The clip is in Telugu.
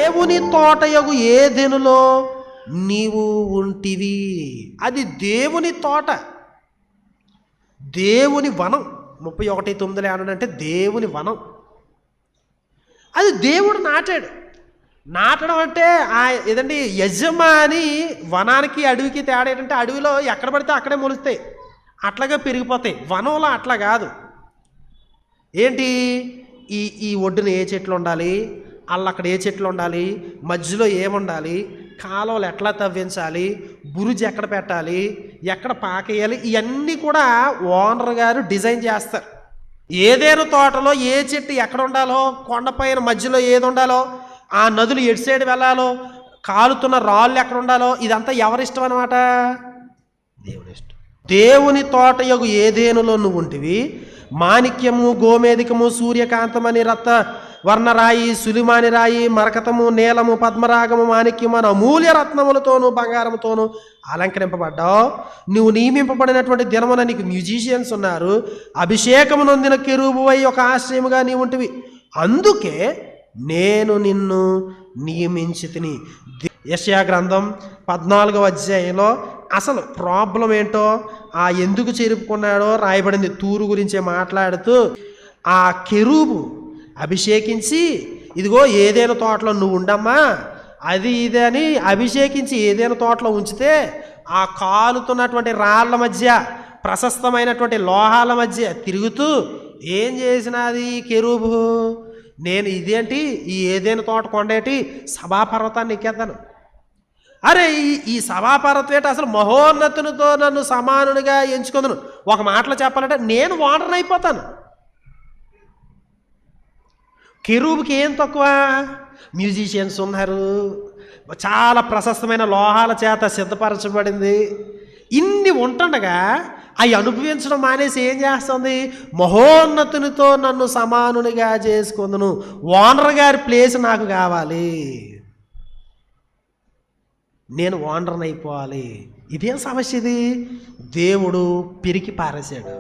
దేవుని తోటయగు ఏదెనులో నీవు ఉంటివి. అది దేవుని తోట, దేవుని వనం. 31:9 ఏమనంటే దేవుని వనం. అది దేవుడు నాటాడు. నాటడం అంటే ఏదండి, యజమాని వనానికి అడవికి తేడా ఏంటంటే, అడవిలో ఎక్కడ పడితే అక్కడే మొలుస్తాయి, అట్లాగే పెరిగిపోతాయి. వనంలో అట్లా కాదు. ఏంటి, ఈ ఒడ్డున ఏ చెట్లు ఉండాలి, అక్కడ ఏ చెట్లు ఉండాలి, మధ్యలో ఏముండాలి, కాలువలు ఎట్లా తవ్వించాలి, బురుజు ఎక్కడ పెట్టాలి, ఎక్కడ పాకేయాలి, ఇవన్నీ కూడా ఓనర్ గారు డిజైన్ చేస్తారు. ఏదేను తోటలో ఏ చెట్టు ఎక్కడ ఉండాలో, కొండపైన మధ్యలో ఏది ఉండాలో, ఆ నదులు ఎటు సైడ్ వెళ్ళాలో, కాలుతున్న రాళ్ళు ఎక్కడ ఉండాలో, ఇదంతా ఎవరిష్టం అన్నమాట? దేవుని ఇష్టం. దేవుని తోటయగు ఏదేనులో నువ్వు ఉంటివి. మాణిక్యము, గోమేధికము, సూర్యకాంతమని, రత్న వర్ణరాయి, సులిమాని రాయి, మరకతము, నీలము, పద్మరాగము, మాణిక్యము అని అమూల్య రత్నములతోనూ బంగారముతోనూ అలంకరింపబడ్డావు. నువ్వు నియమింపబడినటువంటి దినమున నీకు మ్యూజిషియన్స్ ఉన్నారు. అభిషేకము నొందిన కెరూబువై ఒక ఆశ్రయముగా నీ ఉంటివి. అందుకే నేను నిన్ను నియమించి తిని. యెషయా గ్రంథం 14వ అధ్యాయంలో అసలు ప్రాబ్లం ఏంటో, ఎందుకు చెరుపుకున్నాడో రాయబడింది. తూరు గురించే మాట్లాడుతూ ఆ కెరూబు అభిషేకించి, ఇదిగో ఏదైనా తోటలో నువ్వు ఉండమ్మా, అది ఇది అని అభిషేకించి ఏదైనా తోటలో ఉంచితే, ఆ కాలుతున్నటువంటి రాళ్ల మధ్య, ప్రశస్తమైనటువంటి లోహాల మధ్య తిరుగుతూ ఏం చేసినది కెరూబు, నేను ఇదేంటి, ఈ ఏదైనా తోట కొండేటి, సభాపర్వతాన్ని ఎక్కేద్దాను. అరే ఈ సభాపర్వతం ఏంటి, అసలు మహోన్నతునితో నన్ను సమానునిగా ఎంచుకుందును. ఒక మాటలో చెప్పాలంటే నేను ఓనర్ అయిపోతాను. కెరూబుకి ఏం తక్కువ? మ్యూజిషియన్స్ ఉన్నారు, చాలా ప్రశస్తమైన లోహాల చేత సిద్ధపరచబడింది. ఇన్ని ఉంటుండగా అవి అనుభవించడం మానేసి ఏం చేస్తుంది, మహోన్నతునితో నన్ను సమానునిగా చేసుకుందును, ఓనర్ గారి ప్లేస్ నాకు కావాలి, నేను ఓనర్ని అయిపోవాలి. ఇదేం సమస్య ఇది? దేవుడు పిరికి పారేశాడు.